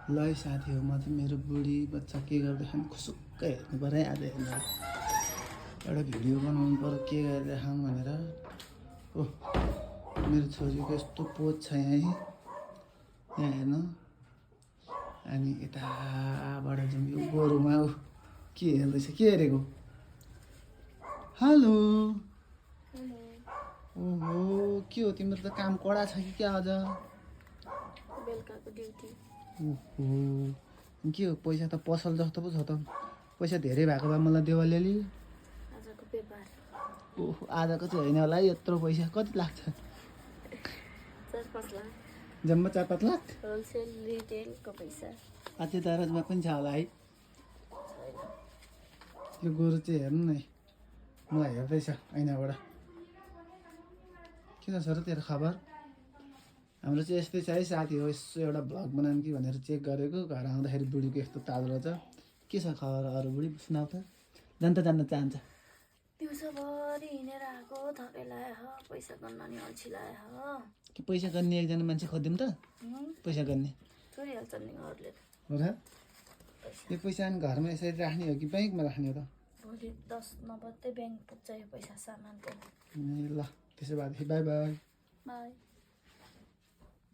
ल है साथी हो म चाहिँ मेरो बुढी बच्चा के गर्दैछन् खुसुक्कै हेर्नु पऱ्यो है आज हेर्नु एउटा भिडियो बनाउनु पऱ्यो के गरिरहेछन् भनेर ओह मेरो छोरीको यस्तो पोज छ यहाँ हेर्नु अनि यताबाट जाउँ यो गोरुमा ऊ के हेर्दैछ के हेरेको हेलो ओहो के हो तिम्रो त काम कडा छ कि क्या आज बेलुकाको ड्युटी ओहो के हो पैसा त पसल जस्तो पो छ त पैसा धेरै भएको भए मलाई देऊ अलिअलि आजको व्यापार ओहो आजको चाहिँ होइन होला है यत्रो पैसा कति लाग्छ 4-5 लाख जम्मा 4-5 लाख होलसेल रिटेलको पैसा अझै दराजमा पनि छ होला है छैन यो गोरु चाहिँ हेर्नु न मलाई हेर्दैछ ऐनाबाट के छ सर तेरो खबर हाम्रो चाहिँ यस्तै छ है साथी हो यसो एउटा भ्लग बनाउनु कि भनेर चेक गरेको घर आउँदाखेरि बुढीको यस्तो ताल रहेछ के छ खबर अरू बुढी सुनाउ त जान्न चाहन्छ दिउँसोभरि हिँडेर आएको थकै लाग्यो पैसा गर्न नि अल्छी लाग्यो कि पैसा गर्ने एकजना मान्छे खोज्यौँ त पैसा गर्ने छोडिहाल्छन् नि घरले हो र यो पैसा अनि घरमा यसरी राख्ने हो कि ब्याङ्कमा राख्ने हो त भोलि 10 नबज्दै ब्याङ्क पुग्छ यो पैसा सामान ल त्यसो भएदेखि बाई बाई बाई